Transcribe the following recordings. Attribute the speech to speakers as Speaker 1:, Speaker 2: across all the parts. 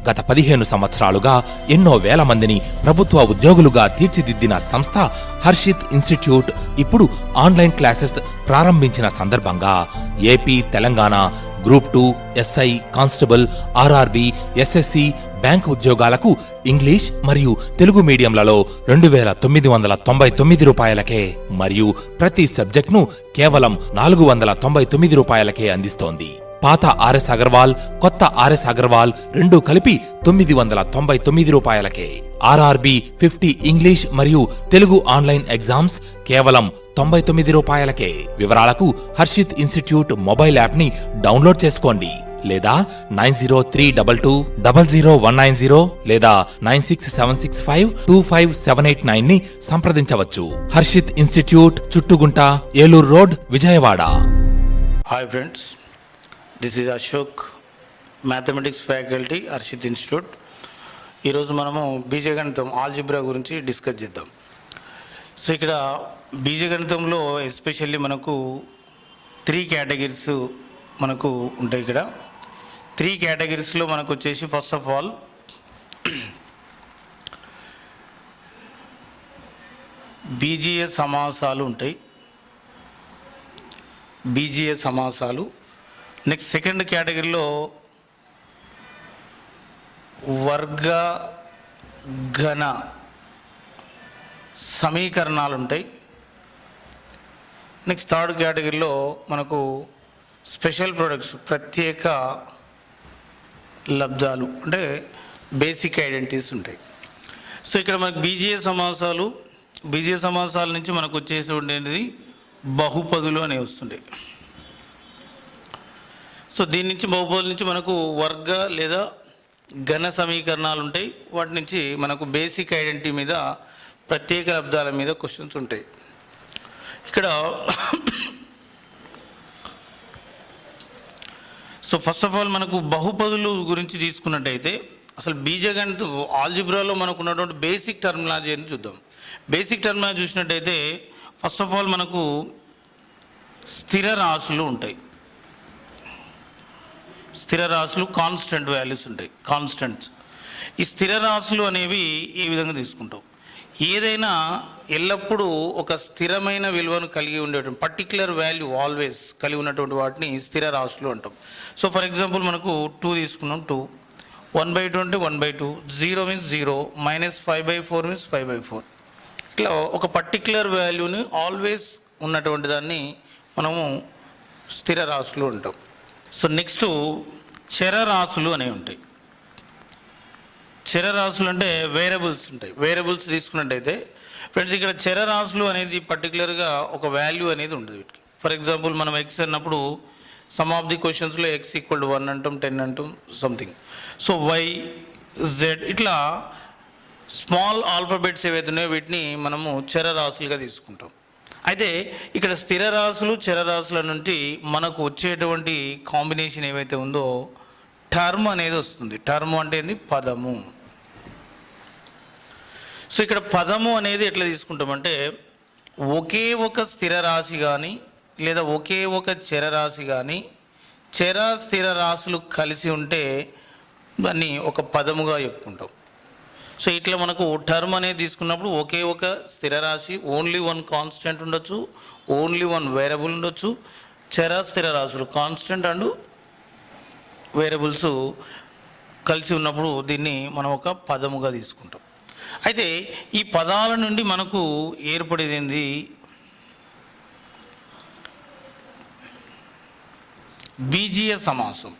Speaker 1: గత 15 సంవత్సరాలుగా ఎన్నో వేల మందిని ప్రభుత్వ ఉద్యోగులుగా తీర్చిదిద్దిన సంస్థ హర్షిత్ ఇన్స్టిట్యూట్ ఇప్పుడు ఆన్లైన్ క్లాసెస్ ప్రారంభించిన సందర్భంగా AP, Telangana group 2, SI, constable, RRB, SSC bank ఉద్యోగాలకు ఇంగ్లీష్ మరియు తెలుగు మీడియంలలో 2,999 రూపాయలకే మరియు ప్రతి సబ్జెక్ట్ను కేవలం 499 రూపాయలకే అందిస్తోంది. పాత ఆర్ఎస్ అగర్వాల్, కొత్త ఆర్ఎస్ అగర్వాల్ రెండూ కలిపి 999 రూపాయలకే. ఆర్ఆర్బి 50 ఇంగ్లీష్ మరియు తెలుగు ఆన్లైన్ ఎగ్జామ్స్ కేవలం 99 రూపాయలకే. వివరాలకు హర్షిత్ ఇన్స్టిట్యూట్ మొబైల్ యాప్ ని డౌన్లోడ్ చేసుకోండి లేదా 9032200190 లేదా 9676525789 ని సంప్రదించవచ్చు. Harshit institute, Chuttugunta, Eluru road, Vijayawada.
Speaker 2: Hi friends, this is Ashok, mathematics faculty, Harshit institute. ఈరోజు మనము బీజగణితం ఆల్జిబ్రా గురించి డిస్కస్ చేద్దాం. సో ఇక్కడ బీజగణితంలో ఎస్పెషల్లీ మనకు 3 కేటగిరీస్ మనకు ఉంటాయి. ఇక్కడ 3 కేటగిరీస్లో మనకు వచ్చేసి ఫస్ట్ ఆఫ్ ఆల్ బీజీయ సమాసాలు ఉంటాయి. బీజీయ సమాసాలు. నెక్స్ట్ సెకండ్ కేటగిరీలో వర్గ ఘన సమీకరణాలు ఉంటాయి. నెక్స్ట్ థర్డ్ కేటగిరీలో మనకు స్పెషల్ ప్రొడక్ట్స్, ప్రత్యేక లబ్ధాలు అంటే బేసిక్ ఐడెంటిటీస్ ఉంటాయి. సో ఇక్కడ మనకు బీజీయ సమాసాల నుంచి మనకు వచ్చేసేది బహుపదులు అనేవి వస్తుంటాయి. సో దీని నుంచి బహుపదుల నుంచి మనకు వర్గ లేదా ఘన సమీకరణాలు ఉంటాయి. వాటి నుంచి మనకు బేసిక్ ఐడెంటిటీ మీద, ప్రత్యేక లబ్ధాల మీద క్వశ్చన్స్ ఉంటాయి. ఇక్కడ సో ఫస్ట్ ఆఫ్ ఆల్ మనకు బహుపదులు గురించి తీసుకున్నట్టయితే అసలు బీజగణిత ఆల్జిబ్రాలో మనకు ఉన్నటువంటి బేసిక్ టర్మినాలజీ అని చూద్దాం. బేసిక్ టర్మినాలజీ చూసినట్టయితే ఫస్ట్ ఆఫ్ ఆల్ మనకు స్థిర రాశులు ఉంటాయి. స్థిర రాశులు, కాన్స్టెంట్ వాల్యూస్ ఉంటాయి, కాన్స్టెంట్స్. ఈ స్థిర రాశులు అనేవి ఏ విధంగా తీసుకుంటాం? ఏదైనా ఎల్లప్పుడూ ఒక స్థిరమైన విలువను కలిగి ఉండేటువంటి పర్టిక్యులర్ వాల్యూ ఆల్వేస్ కలిగి ఉన్నటువంటి వాటిని స్థిర రాశులు అంటాం. సో ఫర్ ఎగ్జాంపుల్ మనకు 2 తీసుకున్నాం. 2 1/2 అంటే 1/2, 0 మీన్స్ 0, -5/4 మీన్స్ 5/4. ఇట్లా ఒక పర్టిక్యులర్ వాల్యూని ఆల్వేస్ ఉన్నటువంటి దాన్ని మనము స్థిర రాశులు అంటాం. సో నెక్స్ట్ చరరాశులు అనేవి ఉంటాయి. చరరాశులు అంటే వేరియబుల్స్ ఉంటాయి. వేరియబుల్స్ తీసుకున్నట్టయితే ఫ్రెండ్స్ ఇక్కడ చరరాశులు అనేది పర్టికులర్గా ఒక వాల్యూ అనేది ఉంటుంది వీటికి. ఫర్ ఎగ్జాంపుల్ మనం ఎక్స్ అన్నప్పుడు సమ్ ఆఫ్ ది క్వశ్చన్స్లో x = 1 అంటాం, 10 అంటాం, సంథింగ్. సో y, z ఇట్లా స్మాల్ ఆల్ఫాబెట్స్ ఏవైతే ఉన్నాయో వీటిని మనము చరరాశులుగా తీసుకుంటాం. అయితే ఇక్కడ స్థిర రాశులు, చరరాశుల నుండి మనకు వచ్చేటువంటి కాంబినేషన్ ఏవైతే ఉందో టర్మ్ అనేది వస్తుంది. టర్మ్ అంటే ఏంది? పదము. సో ఇక్కడ పదము అనేది ఎట్లా తీసుకుంటామంటే ఒకే ఒక స్థిర రాశి కానీ లేదా ఒకే ఒక చరరాశి కానీ స్థిర రాశులు కలిసి ఉంటే దాన్ని ఒక పదముగా చెప్పుకుంటాం. సో ఇట్లా మనకు టర్మ్ అనేది తీసుకున్నప్పుడు ఒకే ఒక స్థిర రాశి, ఓన్లీ 1 కాన్స్టెంట్ ఉండొచ్చు, ఓన్లీ 1 వేరియబుల్ ఉండొచ్చు. స్థిర రాశులు కాన్స్టెంట్ అండ్ వేరియబుల్స్ కలిసి ఉన్నప్పుడు దీన్ని మనం ఒక పదముగా తీసుకుంటాం. అయితే ఈ పదాల నుండి మనకు ఏర్పడేది బీజీయ సమాసం.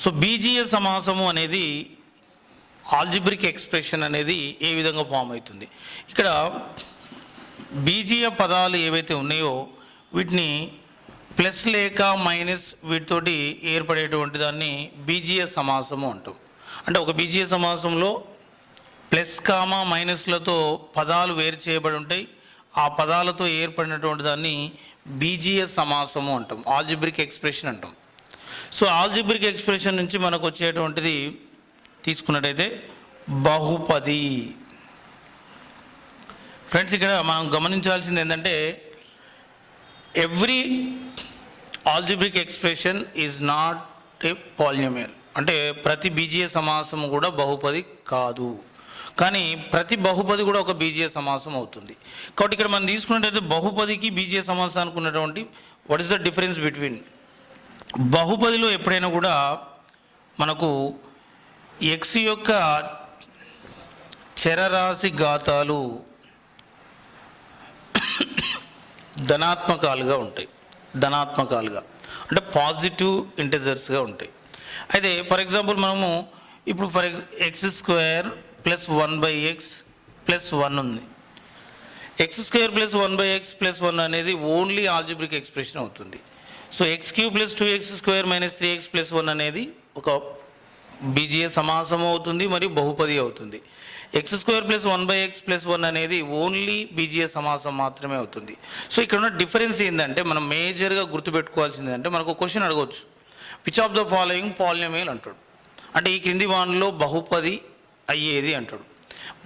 Speaker 2: సో బీజీయ సమాసము అనేది ఆల్జిబ్రిక్ ఎక్స్ప్రెషన్ అనేది ఏ విధంగా ఫామ్ అవుతుంది? ఇక్కడ బీజీయ పదాలు ఏవైతే ఉన్నాయో వీటిని ప్లస్ లేక మైనస్ వీటితోటి ఏర్పడేటువంటి దాన్ని బీజీయ సమాసము అంటాం. అంటే ఒక బీజీయ సమాసంలో ప్లస్ కామా మైనస్లతో పదాలు వేరు చేయబడి ఉంటాయి. ఆ పదాలతో ఏర్పడినటువంటి దాన్ని బీజీయ సమాసము అంటాం, ఆల్జిబ్రిక్ ఎక్స్ప్రెషన్ అంటాం. సో ఆల్జిబ్రిక్ ఎక్స్ప్రెషన్ నుంచి మనకు వచ్చేటువంటిది తీసుకున్నట్టయితే బహుపది. ఫ్రెండ్స్ ఇక్కడ మనం గమనించాల్సింది ఏంటంటే every algebraic expression is not a polynomial. అంటే ప్రతి బీజీయ సమాసం కూడా బహుపది కాదు, కానీ ప్రతి బహుపది కూడా ఒక బీజీయ సమాసం అవుతుంది. కాబట్టి ఇక్కడ మనం తీసుకున్నట్టయితే బహుపదికి బీజీయ సమాసానికి ఉన్నటువంటి what is the difference between, బహుపదిలో ఎప్పుడైనా కూడా మనకు ఎక్స్ యొక్క చరరాశి ఘాతాలు ధనాత్మకాలుగా ఉంటాయి, ధనాత్మకాలుగా అంటే పాజిటివ్ ఇంటిజర్స్గా ఉంటాయి. అయితే ఫర్ ఎగ్జాంపుల్ మనము ఇప్పుడు X square plus 1/x plus 1 ఉంది. X square plus 1/x plus 1 అనేది ఓన్లీ ఆల్జిబ్రిక్ ఎక్స్ప్రెషన్ అవుతుంది. So x³ plus 2x² minus 3x plus 1 అనేది ఒక బీజీయ సమాసం అవుతుంది మరియు బహుపది అవుతుంది. x² ప్లస్ 1/x ప్లస్ 1 అనేది ఓన్లీ బీజీయ సమాసం మాత్రమే అవుతుంది. సో ఇక్కడ ఉన్న డిఫరెన్స్ ఏంటంటే మనం మేజర్గా గుర్తుపెట్టుకోవాల్సింది అంటే మనకు క్వశ్చన్ అడగవచ్చు, which of the following polynomial అంటాడు. అంటే ఈ క్రింది వాటిలో బహుపది అయ్యేది అంటాడు.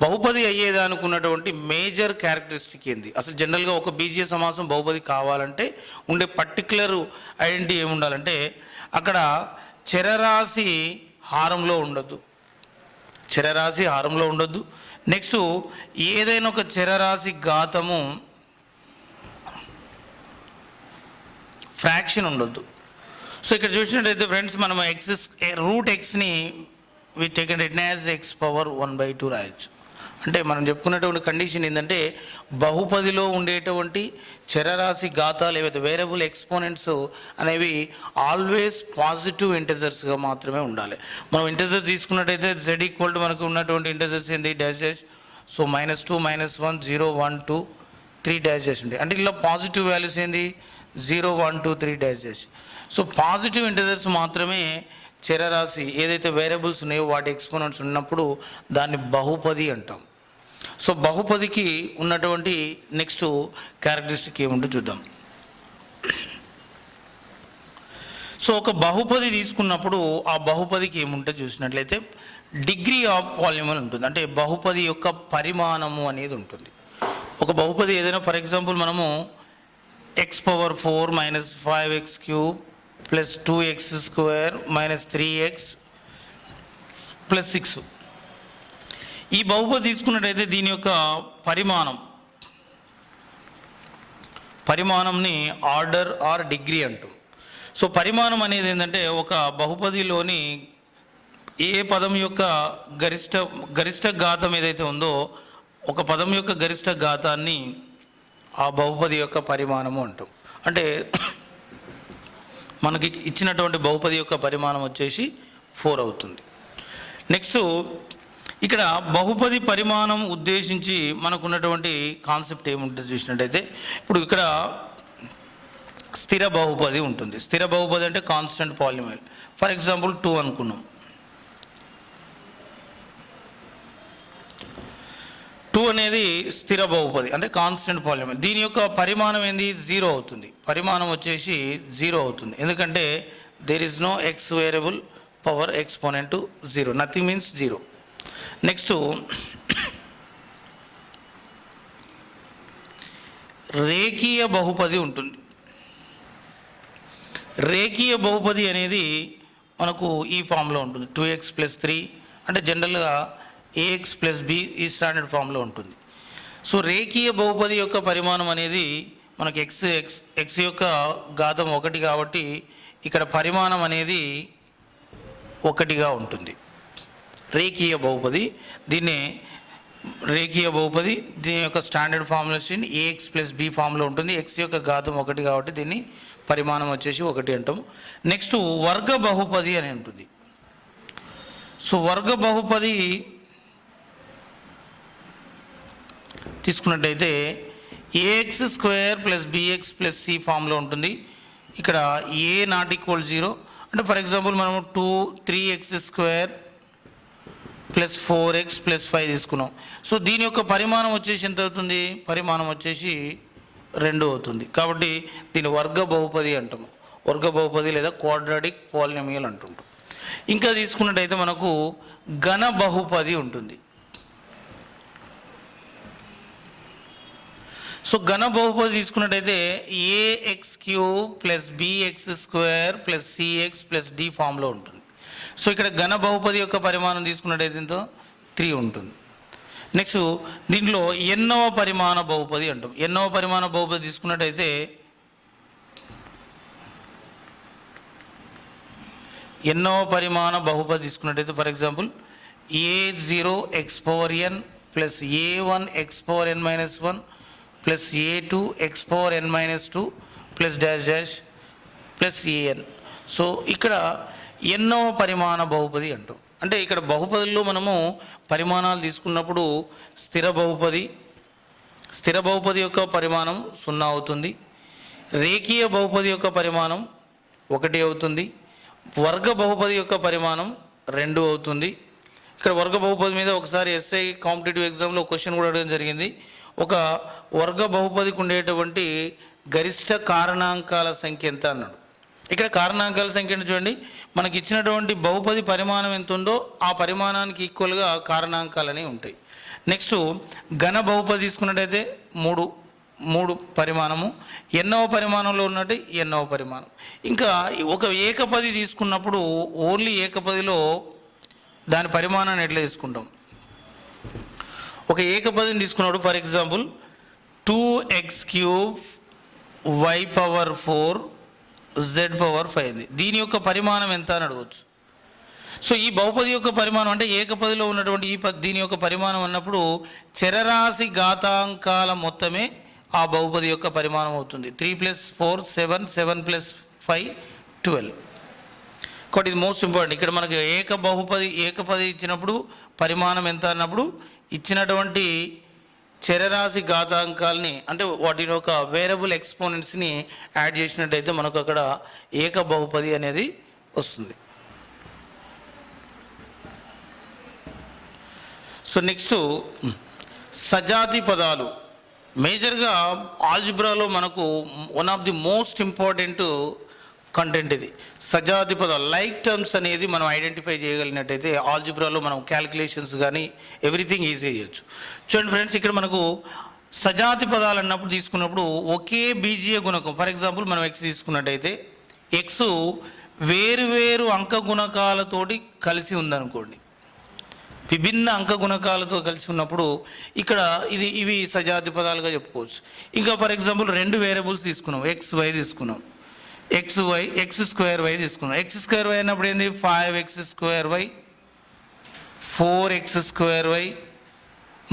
Speaker 2: బహుపది అయ్యేది అనుకున్నటువంటి మేజర్ క్యారెక్టరిస్టిక్ ఏంది, అసలు జనరల్గా ఒక బీజీయ సమాసం బహుపది కావాలంటే ఉండే పర్టికులర్ ఐడెంటిటీ ఏముండాలంటే అక్కడ చరరాశి హారంలో ఉండొద్దు, చరరాశి హారంలో ఉండొద్దు. నెక్స్ట్ ఏదైనా ఒక చరరాశి ఘాతము ఫ్రాక్షన్ ఉండొద్దు. సో ఇక్కడ చూసినట్టయితే ఫ్రెండ్స్ మనం రూట్ ఎక్స్ని we taken it as x⁻1/2 రాయొచ్చు. అంటే మనం చెప్పుకున్నటువంటి కండిషన్ ఏంటంటే బహుపదిలో ఉండేటువంటి చరరాశి ఘాతాలు ఏవైతే వేరియబుల్ ఎక్స్పోనెంట్స్ అనేవి ఆల్వేస్ పాజిటివ్ ఇంటిజర్స్గా మాత్రమే ఉండాలి. మనం ఇంటిజర్స్ తీసుకున్నట్టయితే z మనకు ఉన్నటువంటి ఇంటిజర్స్ ఏంటి డాష్. సో -2 -1 0 1 2 3 డాష్ ఉంటాయి. అంటే ఇలా పాజిటివ్ వాల్యూస్ ఏంది 0 1 2 3 డాష్. సో పాజిటివ్ ఇంటిజర్స్ మాత్రమే చరరాశి ఏదైతే వేరియబుల్స్ ఉన్నాయో వాటి ఎక్స్పోనెంట్స్ ఉన్నప్పుడు దాన్ని బహుపది అంటాం. సో బహుపదికి ఉన్నటువంటి నెక్స్ట్ క్యారెక్టరిస్టిక్ ఏముంటో చూద్దాం. సో ఒక బహుపది తీసుకున్నప్పుడు ఆ బహుపదికి ఏముంటో చూసినట్లయితే డిగ్రీ ఆఫ్ పాలినామియల్ ఉంటుంది, అంటే బహుపది యొక్క పరిమాణము అనేది ఉంటుంది. ఒక బహుపది ఏదైనా ఫర్ ఎగ్జాంపుల్ మనము x⁻4 - 5x³ plus 2x² minus 3x plus 6 ఈ బహుపది తీసుకున్నట్టయితే దీని యొక్క పరిమాణంని ఆర్డర్ ఆర్ డిగ్రీ అంటాం. సో పరిమాణం అనేది ఏంటంటే ఒక బహుపదిలోని ఏ పదం యొక్క గరిష్ట ఘాతం ఏదైతే ఉందో ఒక పదం యొక్క గరిష్ట ఘాతాన్ని ఆ బహుపది యొక్క పరిమాణము అంటాం. అంటే మనకి ఇచ్చినటువంటి బహుపది యొక్క పరిమాణం వచ్చేసి 4 అవుతుంది. నెక్స్ట్ ఇక్కడ బహుపది పరిమాణం ఉద్దేశించి మనకున్నటువంటి కాన్సెప్ట్ ఏముంటుంది చూసినట్టయితే ఇప్పుడు ఇక్కడ స్థిర బహుపది ఉంటుంది. స్థిర బహుపది అంటే కాన్స్టెంట్ పాలినామియల్. ఫర్ ఎగ్జాంపుల్ 2 అనుకున్నాం. 2 అనేది స్థిర బహుపది అంటే కాన్స్టెంట్ పాలినామియల్. దీని యొక్క పరిమాణం ఏంది 0 అవుతుంది. పరిమాణం వచ్చేసి 0 అవుతుంది, ఎందుకంటే there is no x variable power exponent 0, nothing means 0. Next రేఖీయ బహుపది ఉంటుంది. రేఖీయ బహుపది అనేది మనకు ఈ ఫామ్లో ఉంటుంది 2x + 3 అంటే జనరల్గా ax + b ఈ స్టాండర్డ్ ఫామ్లో ఉంటుంది. సో రేఖీయ బహుపది యొక్క పరిమాణం అనేది మనకు x యొక్క ఘాతం 1 కాబట్టి ఇక్కడ పరిమాణం అనేది 1గా ఉంటుంది. రేఖీయ బహుపది దీన్ని రేఖీయ బహుపది దీని యొక్క స్టాండర్డ్ ఫార్ములేషన్ ax + b ఫామ్లో ఉంటుంది. x యొక్క ఘాతం 1 కాబట్టి దీన్ని పరిమాణం వచ్చేసి 1 అంటాము. నెక్స్ట్ వర్గ బహుపది అని ఉంటుంది. సో వర్గ బహుపది తీసుకున్నట్టయితే ax² + bx + c ఫామ్లో ఉంటుంది. ఇక్కడ a ≠ 0 అంటే ఫర్ ఎగ్జాంపుల్ మనము 3x² + 4x + 5 తీసుకున్నాం. సో దీని యొక్క పరిమాణం వచ్చేసి ఎంత అవుతుంది, పరిమాణం వచ్చేసి 2 అవుతుంది. కాబట్టి దీని వర్గ బహుపది అంటాము. వర్గ బహుపది లేదా క్వాడ్రాటిక్ పాలినామియల్ అంటుంటాం. ఇంకా తీసుకున్నట్టయితే మనకు ఘన బహుపది ఉంటుంది. సో ఘన బహుపది తీసుకున్నట్టయితే ax³ + bx² + cx + d ఫామ్లో ఉంటుంది. సో ఇక్కడ ఘన బహుపది యొక్క పరిమాణం తీసుకున్నట్టయితే ఎంతో 3 ఉంటుంది. నెక్స్ట్ దీంట్లో ఎన్నవ పరిమాణ బహుపది అంటాం. ఎన్నవ పరిమాణ బహుపది తీసుకున్నట్టయితే ఎన్నవ పరిమాణ బహుపది తీసుకున్నట్టయితే for example a0x⁴n plus a1x⁴n-1 plus a2x⁴n-2 plus dash dash plus an. So ఇక్కడ ఎన్నవ పరిమాణ బహుపది అంటాం. అంటే ఇక్కడ బహుపదుల్లో మనము పరిమాణాలు తీసుకున్నప్పుడు స్థిర బహుపది యొక్క పరిమాణం 0 అవుతుంది. రేఖీయ బహుపది యొక్క పరిమాణం 1 అవుతుంది. వర్గ బహుపది యొక్క పరిమాణం 2 అవుతుంది. ఇక్కడ వర్గ బహుపది మీద ఒకసారి ఎస్ఐ కాంపిటేటివ్ ఎగ్జామ్లో క్వశ్చన్ కూడా అడగడం జరిగింది. ఒక వర్గ బహుపదికి ఉండేటువంటి గరిష్ట కారణాంకాల సంఖ్య ఎంత అన్నాడు. ఇక్కడ కారణాంకాల సంఖ్యను చూడండి, మనకి ఇచ్చినటువంటి బహుపది పరిమాణం ఎంత ఉందో ఆ పరిమాణానికి ఈక్వల్గా కారణాంకాలు అనేవి ఉంటాయి. నెక్స్ట్ ఘన బహుపది తీసుకున్నట్టయితే 3 పరిమాణము, ఎన్నవ పరిమాణంలో ఉన్నట్టు ఎన్నవ పరిమాణం. ఇంకా ఒక ఏకపది తీసుకున్నప్పుడు ఓన్లీ ఏకపదిలో దాని పరిమాణాన్ని ఎట్లా తీసుకుంటాం. ఒక ఏకపదిని తీసుకున్నప్పుడు for example 2x³ y⁴ z⁴ దీని యొక్క పరిమాణం ఎంత అని అడగవచ్చు. సో ఈ బహుపది యొక్క పరిమాణం అంటే ఏకపదిలో ఉన్నటువంటి దీని యొక్క పరిమాణం అన్నప్పుడు చరరాశి ఘాతాంకాల మొత్తమే ఆ బహుపది యొక్క పరిమాణం అవుతుంది. 3 + 4 7, 7 + 5 12. కాబట్టి ఇది మోస్ట్ ఇంపార్టెంట్. ఇక్కడ మనకి ఏకపది ఇచ్చినప్పుడు పరిమాణం ఎంత అన్నప్పుడు ఇచ్చినటువంటి చరరాశి ఘాతాంకాలని అంటే వాటి యొక్క వేరియబుల్ ఎక్స్పోనెంట్స్ని యాడ్ చేసినట్టయితే మనకు అక్కడ ఏక బహుపది అనేది వస్తుంది. సో నెక్స్ట్ సజాతి పదాలు. మేజర్గా ఆల్జిబ్రాలో మనకు one of the most important content ఇది. సజాతి పదాలు లైక్ టర్మ్స్ అనేది మనం ఐడెంటిఫై చేయగలిగినట్టయితే ఆల్జిబ్రాలో మనం క్యాలిక్యులేషన్స్ కానీ ఎవ్రీథింగ్ ఈజీ చేయొచ్చు. చూడండి ఫ్రెండ్స్, ఇక్కడ మనకు సజాతి పదాలు అన్నప్పుడు తీసుకున్నప్పుడు ఒకే బీజీయ గుణకం ఫర్ ఎగ్జాంపుల్ మనం ఎక్స్ తీసుకున్నట్టయితే ఎక్స్ వేరు అంక గుణకాలతోటి కలిసి ఉందనుకోండి, విభిన్న అంక గుణకాలతో కలిసి ఉన్నప్పుడు ఇక్కడ ఇవి సజాతి పదాలుగా చెప్పుకోవచ్చు. ఇంకా ఫర్ ఎగ్జాంపుల్ 2 వేరియబుల్స్ తీసుకున్నాం, xy తీసుకున్నాం, x² తీసుకున్నాం. x² అయినప్పుడు ఏంది 5x²4x²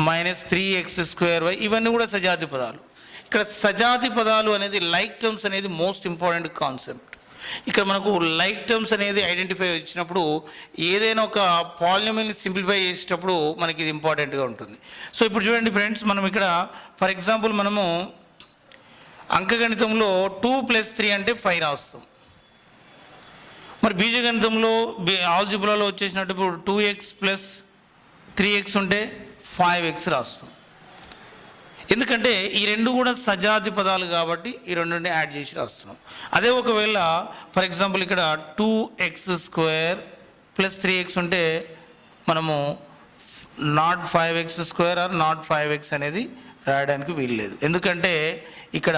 Speaker 2: -3x², ఇవన్నీ కూడా సజాతి పదాలు. ఇక్కడ సజాతి పదాలు అనేది లైక్ టర్మ్స్ అనేది మోస్ట్ ఇంపార్టెంట్ కాన్సెప్ట్. ఇక్కడ మనకు లైక్ టర్మ్స్ అనేది ఐడెంటిఫై వచ్చినప్పుడు ఏదైనా ఒక పాలినామియల్ని సింప్లిఫై చేసేటప్పుడు మనకి ఇది ఇంపార్టెంట్గా ఉంటుంది. సో ఇప్పుడు చూడండి ఫ్రెండ్స్, మనం ఇక్కడ ఫర్ ఎగ్జాంపుల్ మనము అంకగణితంలో 2 + 3 అంటే 5 రాస్తాం. మరి బీజగణితంలో ఆల్జిబ్రాలో వచ్చేసినట్టు ఇప్పుడు 2x + 3x ఉంటే 5x రాస్తాం. ఎందుకంటే ఈ రెండు కూడా సజాతి పదాలు కాబట్టి ఈ రెండుని యాడ్ చేసి రాస్తున్నాం. అదే ఒకవేళ ఫర్ ఎగ్జాంపుల్ ఇక్కడ 2x² + 3x ఉంటే మనము not 5x² are not 5x అనేది రాయడానికి వీల్లేదు, ఎందుకంటే ఇక్కడ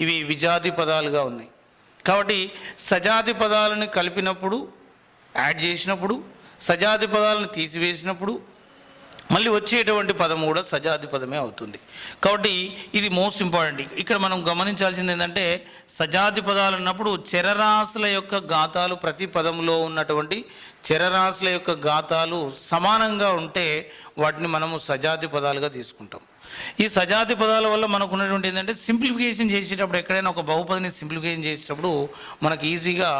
Speaker 2: ఇవి విజాతి పదాలుగా ఉన్నాయి. కాబట్టి సజాతి పదాలను కలిపినప్పుడు యాడ్ చేసినప్పుడు సజాతి పదాలను తీసివేసినప్పుడు మళ్ళీ వచ్చేటువంటి పదం కూడా సజాతి పదమే అవుతుంది. కాబట్టి ఇది మోస్ట్ ఇంపార్టెంట్. ఇక్కడ మనం గమనించాల్సింది ఏంటంటే సజాతి పదాలు అన్నప్పుడు చరరాశుల యొక్క ఘాతాలు ప్రతి పదంలో ఉన్నటువంటి చరరాశుల యొక్క ఘాతాలు సమానంగా ఉంటే వాటిని మనము సజాతి పదాలుగా తీసుకుంటాం. ఈ సజాతి పదాల వల్ల మనకు ఉన్నటువంటి ఏంటంటే సింప్లిఫికేషన్ చేసేటప్పుడు ఎక్కడైనా ఒక బహుపదిని సింప్లిఫికేషన్ చేసేటప్పుడు మనకు ఈజీగా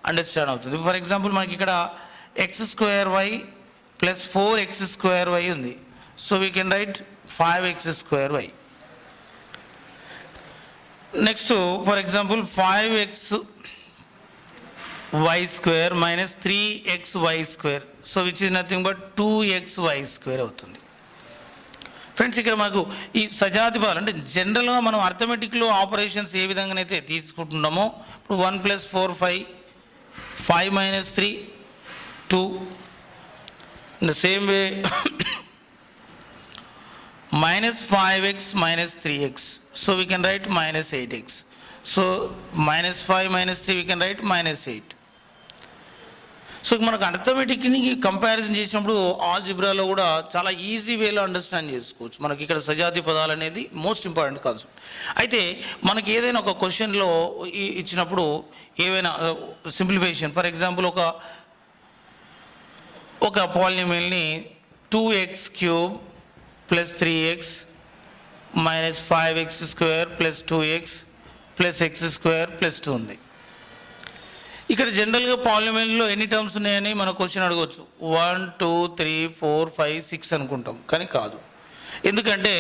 Speaker 2: అండర్స్టాండ్ అవుతుంది. ఫర్ ఎగ్జాంపుల్ మనకి ఇక్కడ x² + 4x² ఉంది. So we can write 5x². Next for example 5xy² - 3xy², so which is nothing but 2xy² అవుతుంది. ఫ్రెండ్స్, ఇక్కడ మనకు ఈ సజాతి పదాలు అంటే జనరల్గా మనం అర్థమెటిక్లో ఆపరేషన్స్ ఏ విధంగానైతే తీసుకుంటున్నామో ఇప్పుడు 1 + 4 5, 5 - 3 2. In the same way -5x - 3x, so we can write -8x. So -5 - 3 we can write -8. So మనకు అర్థమెటిక్ని కంపారిజన్ చేసినప్పుడు ఆల్జిబ్రాలో కూడా చాలా ఈజీ వేలో అండర్స్టాండ్ చేసుకోవచ్చు. మనకి ఇక్కడ సజాతి పదాలు అనేది మోస్ట్ ఇంపార్టెంట్ కాన్సెప్ట్. అయితే మనకి ఏదైనా ఒక క్వశ్చన్లో ఇచ్చినప్పుడు ఏవైనా సింప్లిఫికేషన్, ఫర్ ఎగ్జాంపుల్ ఒక పాలినామియల్ని 2x³ + 3x - 5x² + 2x + x² + 2 ఉంది. ఇక్కడ జనరల్గా పాలినామియల్లో ఎన్ని టర్మ్స్ ఉన్నాయని మన క్వశ్చన్ అడగవచ్చు. 1 2 3 4 5 6 అనుకుంటాం, కానీ కాదు. ఎందుకంటే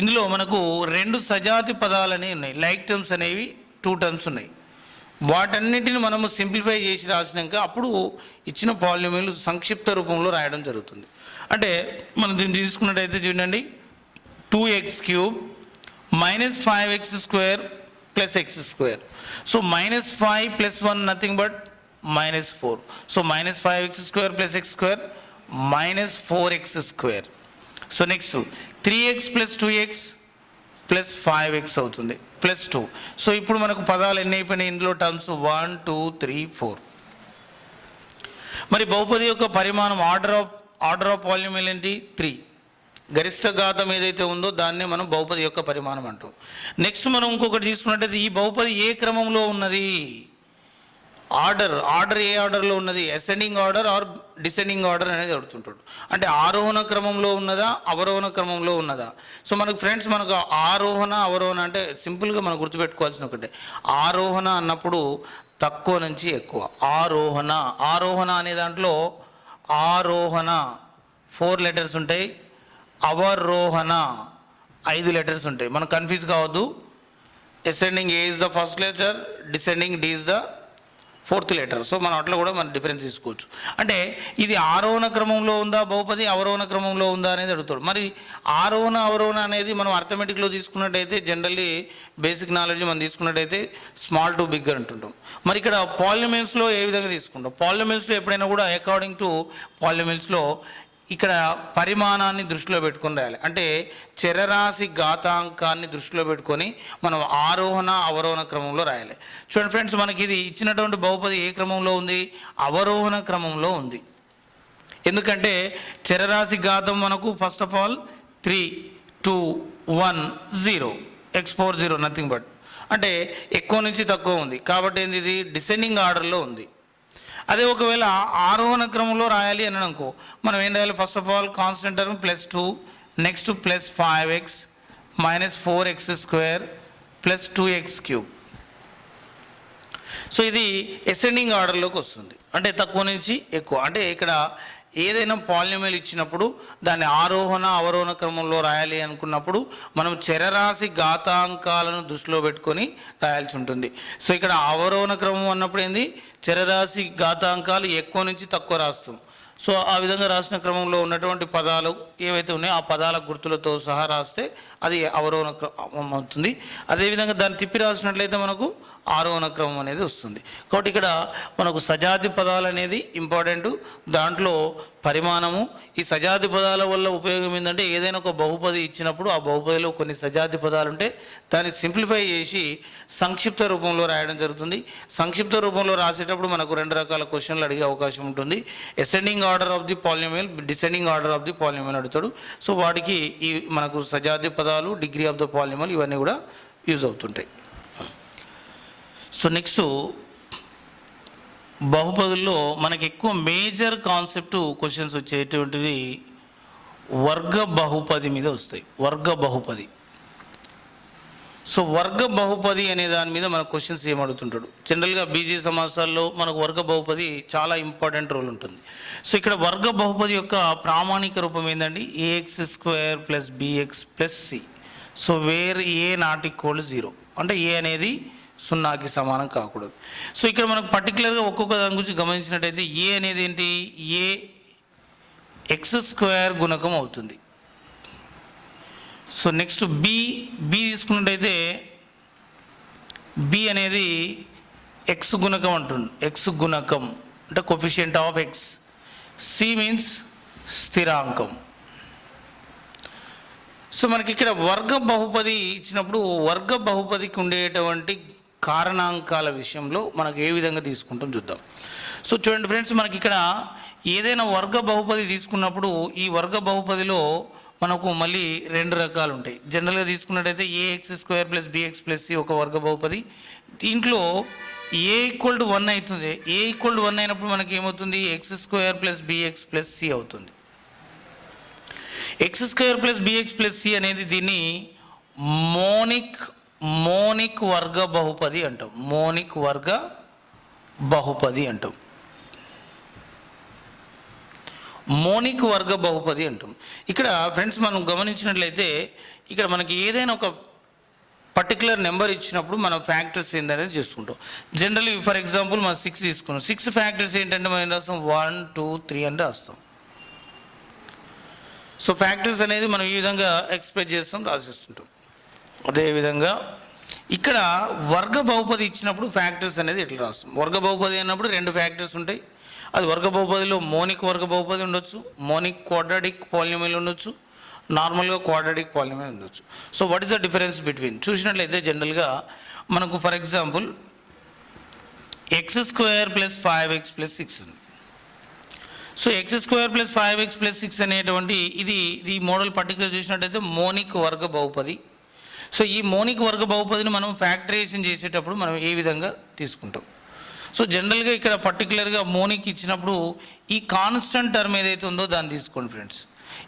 Speaker 2: ఇందులో మనకు 2 సజాతి పదాలు అనేవి ఉన్నాయి. లైక్ టర్మ్స్ అనేవి 2 టర్మ్స్ ఉన్నాయి. వాటన్నిటిని మనము సింప్లిఫై చేసి రాసినాక అప్పుడు ఇచ్చిన పాలినామియల్ సంక్షిప్త రూపంలో రాయడం జరుగుతుంది. అంటే మనం దీన్ని తీసుకున్నట్టయితే చూడండి, 2x³ - 5x² + x². So -5 + 1 nothing but -4. So -5x² + x² -4x². So next 3x + 2x + 5x అవుతుంది +2. సో ఇప్పుడు మనకు పదాలు ఎన్ని అయిపోయినాయి ఇందులో టర్మ్స్ 1 2 3 4. మరి బహుపది యొక్క పరిమాణం ఆర్డర్ ఆఫ్ పాలినామియల్ ఏంటి? 3. గరిష్ట ఘాతం ఏదైతే ఉందో దాన్నే మనం బహుపది యొక్క పరిమాణం అంటాం. నెక్స్ట్ మనం ఇంకొకటి తీసుకున్నట్టయితే ఈ బహుపది ఏ క్రమంలో ఉన్నది? ఆర్డర్ ఏ ఆర్డర్లో ఉన్నది? Ascending order or descending order అనేది అడుగుతుంటాడు. అంటే ఆరోహణ క్రమంలో ఉన్నదా, అవరోహణ క్రమంలో ఉన్నదా? సో మనకు ఫ్రెండ్స్, మనకు ఆరోహణ అవరోహణ అంటే సింపుల్గా మనం గుర్తుపెట్టుకోవాల్సిన ఒకటే. ఆరోహణ అన్నప్పుడు తక్కువ నుంచి ఎక్కువ. ఆరోహణ అనే దాంట్లో ఆరోహణ 4 లెటర్స్ ఉంటాయి, అవరోహణ 5 లెటర్స్ ఉంటాయి. మనం కన్ఫ్యూజ్ కావద్దు. Ascending A is the first letter, descending D is the 4th letter. So మనం అట్లా కూడా మనం డిఫరెన్స్ తీసుకోవచ్చు. అంటే ఇది ఆరోహణ క్రమంలో ఉందా బహుపది, అవరోహణ క్రమంలో ఉందా అనేది అడుగుతాడు. మరి ఆరోహణ అవరోహణ అనేది మనం అర్థమెటిక్లో తీసుకున్నట్టయితే, జనరల్లీ బేసిక్ నాలెడ్జ్ మనం తీసుకున్నట్టయితే స్మాల్ టు బిగ్ అంటుంటాం. మరి ఇక్కడ పాలినామియల్స్లో ఏ విధంగా తీసుకుంటాం? పాలినామియల్స్లో ఎప్పుడైనా కూడా అకార్డింగ్ టు పాలినామియల్స్లో ఇక్కడ పరిమాణాన్ని దృష్టిలో పెట్టుకొని రాయాలి. అంటే చరరాశి ఘాతాంకాన్ని దృష్టిలో పెట్టుకొని మనం ఆరోహణ అవరోహణ క్రమంలో రాయాలి. చూడండి ఫ్రెండ్స్, మనకి ఇది ఇచ్చినటువంటి బహుపది ఏ క్రమంలో ఉంది? అవరోహణ క్రమంలో ఉంది. ఎందుకంటే చరరాశి ఘాతం మనకు first of all 3 2 1 0 x/0 nothing but, అంటే ఎక్కువ నుంచి తక్కువ ఉంది కాబట్టి ఏంది, ఇది డిసెండింగ్ ఆర్డర్లో ఉంది. అదే ఒకవేళ ఆరోహణ క్రమంలో రాయాలి అని అనుకో, మనం ఏం రాయాలి? First of all constant term +2, next +5x - 4x² + 2x³. So ఇది అసెండింగ్ ఆర్డర్లోకి వస్తుంది, అంటే తక్కువ నుంచి ఎక్కువ. అంటే ఇక్కడ ఏదైనా పాలినామియల్ ఇచ్చినప్పుడు దాన్ని ఆరోహణ అవరోహణ క్రమంలో రాయాలి అనుకున్నప్పుడు మనం చరరాశి ఘాతాంకాలను దృష్టిలో పెట్టుకొని రాయాల్సి ఉంటుంది. సో ఇక్కడ అవరోహణ క్రమం అన్నప్పుడు ఏంది, చరరాశి ఘాతాంకాలు ఎక్కువ నుంచి తక్కువ రాస్తాం. సో ఆ విధంగా రాసిన క్రమంలో ఉన్నటువంటి పదాలు ఏవైతే ఉన్నాయో ఆ పదాల గుర్తులతో సహా రాస్తే అది అవరోహణ క్రమం అవుతుంది. అదేవిధంగా దాన్ని తిప్పి రాసినట్లయితే మనకు ఆరోహణ క్రమం అనేది వస్తుంది. కాబట్టి ఇక్కడ మనకు సజాతి పదాలు అనేది ఇంపార్టెంట్. దాంట్లో పరిమాణము, ఈ సజాతి పదాల వల్ల ఉపయోగం ఏంటంటే ఏదైనా ఒక బహుపది ఇచ్చినప్పుడు ఆ బహుపదిలో కొన్ని సజాతి పదాలు ఉంటే దాన్ని సింప్లిఫై చేసి సంక్షిప్త రూపంలో రాయడం జరుగుతుంది. సంక్షిప్త రూపంలో రాసేటప్పుడు మనకు 2 రకాల క్వశ్చన్లు అడిగే అవకాశం ఉంటుంది. Ascending order of the polynomial, descending order of the polynomial అడుగుతాడు. సో వాటికి ఈ మనకు సజాతి పదాలు, డిగ్రీ ఆఫ్ ద పాలినామియల్ ఇవన్నీ కూడా యూజ్ అవుతుంటాయి. సో నెక్స్ట్ బహుపదుల్లో మనకి ఎక్కువ మేజర్ కాన్సెప్ట్ క్వశ్చన్స్ వచ్చేటువంటివి వర్గ బహుపది మీద వస్తాయి. వర్గ బహుపది. సో వర్గ బహుపది అనే దాని మీద మన క్వశ్చన్స్ ఏమడుగుతుంటాడు? జనరల్గా బీజీ సమాసాల్లో మనకు వర్గ బహుపది చాలా ఇంపార్టెంట్ రోల్ ఉంటుంది. సో ఇక్కడ వర్గ బహుపది యొక్క ప్రామాణిక రూపం ఏంటండి? ax² + bx + c. So where a ≠ 0, అంటే ఏ అనేది 0కి సమానం కాకూడదు. సో ఇక్కడ మనకు పర్టికులర్గా ఒక్కొక్క దాని గురించి గమనించినట్టయితే ఏ అనేది ఏంటి? ఏ x² గుణకం అవుతుంది. సో నెక్స్ట్ బి తీసుకున్నట్టయితే బి అనేది ఎక్స్ గుణకం అంటుంది. ఎక్స్ గుణకం అంటే coefficient of X. C means స్థిరాంకం. సో మనకి ఇక్కడ వర్గ బహుపది ఇచ్చినప్పుడు వర్గ బహుపదికి ఉండేటువంటి కారణాంకాల విషయంలో మనకు ఏ విధంగా తీసుకుంటాం చూద్దాం. సో చూడండి ఫ్రెండ్స్, మనకి ఇక్కడ ఏదైనా వర్గ బహుపది తీసుకున్నప్పుడు ఈ వర్గ బహుపదిలో మనకు మళ్ళీ రెండు రకాలు ఉంటాయి. జనరల్గా తీసుకున్నట్టయితే ax² + bx + c ఒక వర్గ బహుపది. దీంట్లో a = 1 అవుతుంది. a = 1 అయినప్పుడు మనకి ఏమవుతుంది, x² + bx + c అవుతుంది. x² + bx + c అనేది దీన్ని మోనిక్ వర్గ బహుపది అంటాం. మోనిక్ వర్గ బహుపది అంటాం. మోనిక్ వర్గ బహుపది అంటాం. ఇక్కడ ఫ్రెండ్స్ మనం గమనించినట్లయితే ఇక్కడ మనకి ఏదైనా ఒక పర్టికులర్ నెంబర్ ఇచ్చినప్పుడు మనం ఫ్యాక్టర్స్ ఏంటనేది చేసుకుంటాం. జనరల్లీ ఫర్ ఎగ్జాంపుల్ మనం 6 తీసుకున్నాం. 6 ఫ్యాక్టర్స్ ఏంటంటే మనం ఏం రాస్తాం, 1 2 3 అని రాస్తాం. సో ఫ్యాక్టర్స్ అనేది మనం ఈ విధంగా ఎక్స్ప్రెస్ చేస్తాం, రాసేస్తుంటాం. అదేవిధంగా ఇక్కడ వర్గ బహుపది ఇచ్చినప్పుడు ఫ్యాక్టర్స్ అనేది ఎట్లా రాస్తాం. వర్గ బహుపది అన్నప్పుడు రెండు ఫ్యాక్టర్స్ ఉంటాయి. అది వర్గ బహుపదిలో మోనిక్ వర్గ బహుపది ఉండొచ్చు, మోనిక్ క్వాడ్రాటిక్ పాలినామియల్ ఉండొచ్చు, నార్మల్గా క్వాడ్రాటిక్ పాలినామియల్ ఉండొచ్చు. So what is the difference between చూసినట్లయితే జనరల్గా మనకు ఫర్ ఎగ్జాంపుల్ x² + 5x + 6 ఉంది. సో x² + 5x + 6 అనేటువంటి ఇది మోడల్ పర్టికులర్ చూసినట్టయితే మోనిక్ వర్గ బహుపది. సో ఈ మోనిక్ వర్గ బహుపదిని మనం ఫ్యాక్టరైజేషన్ చేసేటప్పుడు మనం ఏ విధంగా తీసుకుంటాం. సో జనరల్గా ఇక్కడ పర్టికులర్గా మోనిక్ ఇచ్చినప్పుడు ఈ కాన్స్టెంట్ టర్మ్ ఏదైతే ఉందో దాన్ని తీసుకోండి ఫ్రెండ్స్.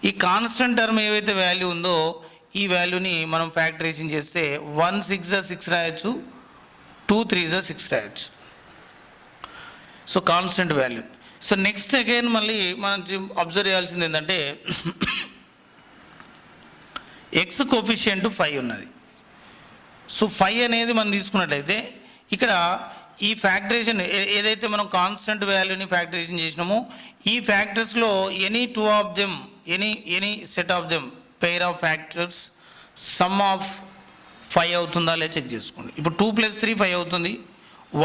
Speaker 2: ఈ కాన్స్టెంట్ టర్మ్ ఏవైతే వాల్యూ ఉందో ఈ వాల్యూని మనం ఫ్యాక్టరైజేషన్ చేస్తే 1 6 6 రాయొచ్చు, 2 3 6 రాయొచ్చు. So constant value. So next again మళ్ళీ మనం అబ్జర్వ్ చేయాల్సింది ఏంటంటే ఎక్స్ కోఫిషియంట్ 5 ఉన్నది. సో 5 అనేది మనం తీసుకున్నట్లయితే ఇక్కడ ఈ ఫ్యాక్టరైజేషన్ ఏదైతే మనం కాన్స్టెంట్ వాల్యూని ఫ్యాక్టరైజేషన్ చేసినామో ఈ ఫ్యాక్టర్స్లో any 2 of them any set of them pair of factors sum of 5 అవుతుందా లేదా చెక్ చేసుకోండి. ఇప్పుడు 2 + 3 5 అవుతుంది,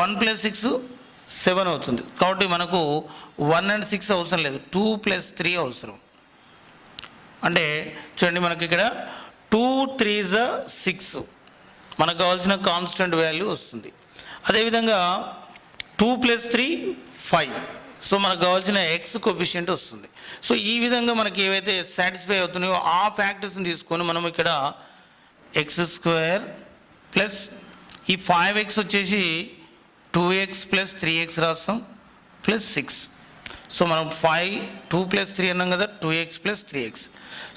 Speaker 2: 1 + 6 7 అవుతుంది. కాబట్టి మనకు 1 and 6 అవసరం లేదు, 2 + 3 అవసరం. అంటే చూడండి మనకి ఇక్కడ 2 3 6 మనకు కావాల్సిన కాన్స్టెంట్ వాల్యూ వస్తుంది. అదేవిధంగా 2 + 3 5. సో మనకు కావాల్సిన ఎక్స్ కోఫిషియంట్ వస్తుంది. సో ఈ విధంగా మనకి ఏవైతే సాటిస్ఫై అవుతున్నాయో ఆ ఫ్యాక్టర్స్ని తీసుకొని మనం ఇక్కడ x² ప్లస్ ఈ 5x వచ్చేసి 2x + 3x రాస్తాం ప్లస్ 6. సో మనం 2 + 3 అన్నాం కదా, 2x + 3x.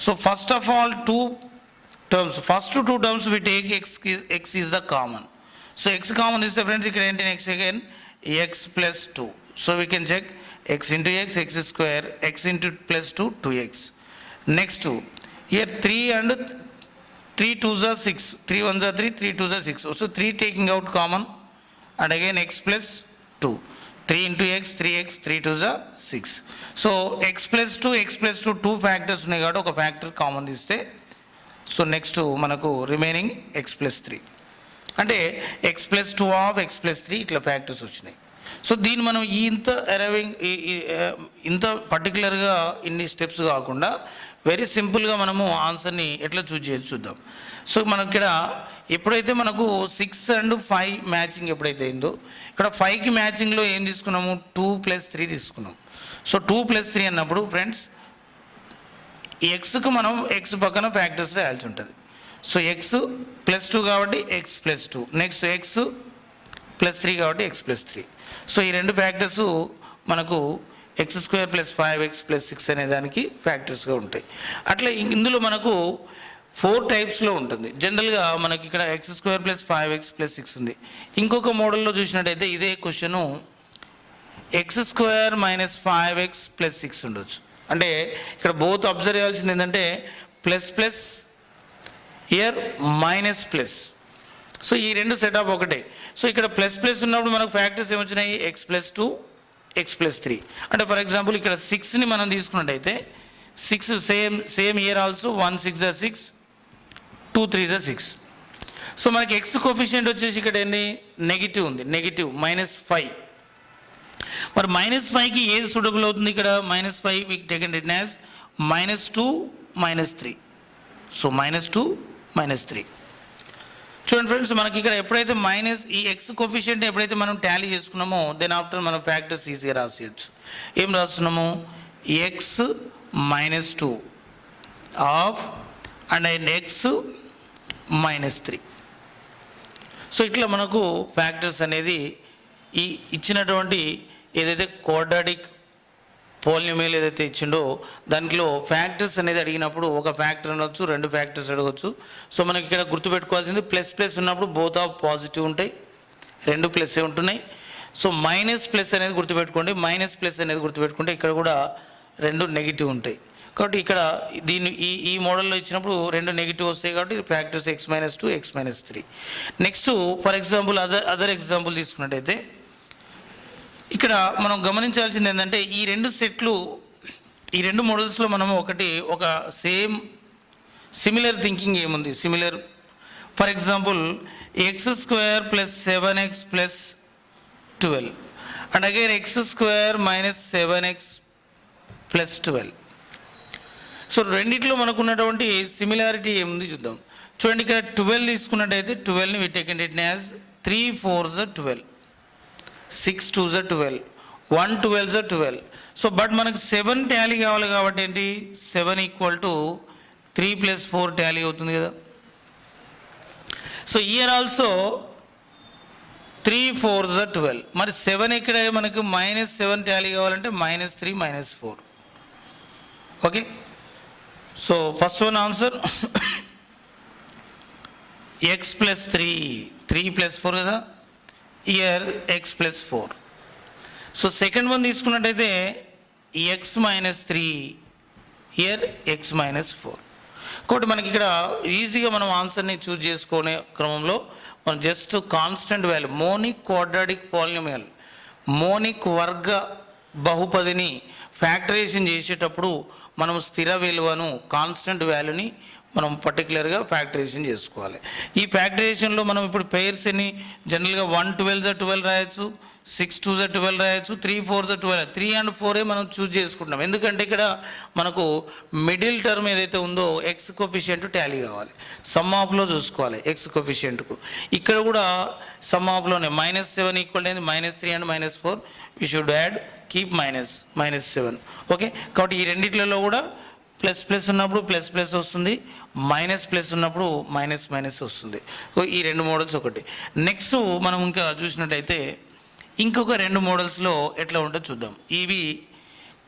Speaker 2: So first of all 2 terms, first 2 terms we take x is the common. So x common is the friends ఇక్కడ ఏంటి next again x + 2. So we can check x into x² x into +2 2x. Next here 3 and 3 2s are 6, 3 1s are 3, 3 2s are 6. So 3 taking out common and again x + 2, 3 into x 3x, 3 2s are 6. So x + 2 2 factors ఉన్నాయి కాబట్టి ఒక factor common తీస్తే so next మనకు remaining x + 3 అంటే x + 2 of x + 3 ఇట్లా factors వచ్చినాయి. So దీన్ని మనం ఇంత పర్టికులర్గా ఇన్ని స్టెప్స్ కాకుండా వెరీ సింపుల్గా మనము ఆన్సర్ని ఎట్లా చూజ్ చేసి చూద్దాం. సో మనకి ఇక్కడ ఎప్పుడైతే మనకు 6 and 5 మ్యాచింగ్ ఎప్పుడైతే అయిందో ఇక్కడ 5కి మ్యాచింగ్లో ఏం తీసుకున్నాము, 2 + 3 తీసుకున్నాం. సో 2 + 3 అన్నప్పుడు ఫ్రెండ్స్ ఎక్స్కు మనం ఎక్స్ పక్కన ఫ్యాక్టర్స్ రాయాల్సి ఉంటుంది. సో x + 2 కాబట్టి x + 2, నెక్స్ట్ x + 3 కాబట్టి x + 3. సో ఈ రెండు ఫ్యాక్టర్స్ మనకు x² + 5x + 6 అనే దానికి ఫ్యాక్టర్స్గా ఉంటాయి. అట్లా ఇందులో మనకు 4 టైప్స్లో ఉంటుంది. జనరల్గా మనకి ఇక్కడ x² + 5x + 6 ఉంది. ఇంకొక మోడల్లో చూసినట్టయితే ఇదే క్వశ్చను x² - 5x + 6 ఉండొచ్చు. అంటే ఇక్కడ బోత్ అబ్జర్వ్ చేయాల్సింది ఏంటంటే ప్లస్ ఇయర్ -+. సో ఈ రెండు సెటప్ ఒకటే. సో ఇక్కడ ప్లస్ ఉన్నప్పుడు మనకు ఫ్యాక్టర్స్ ఏమొచ్చినాయి, x + 2 x + 3. అంటే ఫర్ ఎగ్జాంపుల్ ఇక్కడ 6ని మనం తీసుకున్నట్టయితే 6 సేమ్ ఇయర్ ఆల్సో 1 6 6, 2 3 6. సో మనకి ఎక్స్ కోఫిషియంట్ వచ్చేసి ఇక్కడ ఏంటి నెగిటివ్ ఉంది, నెగిటివ్ -5. మరి -5కి ఏది సూటబుల్ అవుతుంది, ఇక్కడ -5 we taken it as -2 - 3. So -2 - 3. చూడండి ఫ్రెండ్స్, మనకి ఇక్కడ ఎప్పుడైతే మైనస్ ఈ ఎక్స్ కోఫిషియంట్ ఎప్పుడైతే మనం టాలీ చేసుకున్నామో దెన్ ఆఫ్టర్ మనం ఫ్యాక్టర్స్ ఈజీగా రాసేయచ్చు. ఏం రాస్తున్నాము, X minus 2 of and X minus 3. So ఇట్లా మనకు ఫ్యాక్టర్స్ అనేది ఈ ఇచ్చినటువంటి ఏదైతే క్వాడ్రాటిక్ పోలినోమియల్ ఏదైతే ఇచ్చిండో దాంట్లో ఫ్యాక్టర్స్ అనేది అడిగినప్పుడు ఒక ఫ్యాక్టర్ అనవచ్చు, 2 ఫ్యాక్టర్స్ అడగవచ్చు. సో మనకి ఇక్కడ గుర్తుపెట్టుకోవాల్సింది ప్లస్ ప్లస్ ఉన్నప్పుడు బోత్ ఆఫ్ పాజిటివ్ ఉంటాయి, 2 ప్లస్ ఉంటున్నాయి. సో మైనస్ ప్లస్ అనేది గుర్తుపెట్టుకోండి, మైనస్ ప్లస్ అనేది గుర్తుపెట్టుకుంటే ఇక్కడ కూడా 2 నెగిటివ్ ఉంటాయి. కాబట్టి ఇక్కడ దీన్ని ఈ మోడల్లో ఇచ్చినప్పుడు 2 నెగిటివ్ వస్తాయి కాబట్టి factors x minus 2 x minus 3. Next for example other example తీసుకున్నట్టయితే ఇక్కడ మనం గమనించాల్సింది ఏంటంటే ఈ 2 సెట్లు ఈ 2 మోడల్స్లో మనం ఒక సిమిలర్ థింకింగ్ ఏముంది, similar. For example x² + 7x + 12 and again x² - 7x + 12. So రెండిట్లో మనకు ఉన్నటువంటి సిమిలారిటీ ఏముంది చూద్దాం. చూడండి, ఇక్కడ 12 తీసుకున్నట్టయితే 12ని we taken it as 3 4s 12, 6 2s 12, 1 12s 12. So but మనకు 7 టాలీ కావాలి కాబట్టి ఏంటి, 7 = 3 + 4 టాలీ అవుతుంది కదా. So year also 3 4s 12. మరి 7 ఇక్కడ మనకు -7 టాలీ కావాలంటే -3 -4. Okay, so first one answer x + 3 + 4 కదా, year x + 4. So second one తీసుకున్నట్టయితే x - 3 ఇయర్ x - 4. కాబట్టి మనకి ఇక్కడ ఈజీగా మనం ఆన్సర్ని చూజ్ చేసుకునే క్రమంలో మనం just constant value monic quadratic polynomial monic వర్గ బహుపదిని ఫ్యాక్టరైజేషన్ చేసేటప్పుడు మనం స్థిర విలువను కాన్స్టెంట్ వాల్యూని మనం పర్టికులర్గా ఫ్యాక్టరైజేషన్ చేసుకోవాలి. ఈ ఫ్యాక్టరైజేషన్లో మనం ఇప్పుడు పెయిర్స్ ఎన్ని జనరల్గా 1 12s 12 రాయొచ్చు, 6 2s 12 రాయొచ్చు, 3 4s 12. 3 and 4 మనం చూజ్ చేసుకుంటాం ఎందుకంటే ఇక్కడ మనకు మిడిల్ టర్మ్ ఏదైతే ఉందో ఎక్స్ కోఫిషియంట్ టాలీ కావాలి, సమ్ ఆఫ్లో చూసుకోవాలి ఎక్స్ కోఫిషియంట్కు. ఇక్కడ కూడా some ఆఫ్లోనే -7 = -3 and -4 we should add, keep -7. Okay, కాబట్టి ఈ రెండిట్లలో కూడా ప్లస్ ప్లస్ ఉన్నప్పుడు ప్లస్ ప్లస్ వస్తుంది, మైనస్ ప్లస్ ఉన్నప్పుడు మైనస్ మైనస్ వస్తుంది. ఈ 2 మోడల్స్ ఒకటి. నెక్స్ట్ మనం ఇంకా చూసినట్టయితే ఇంకొక 2 మోడల్స్లో ఎట్లా ఉంటుందో చూద్దాం. ఇవి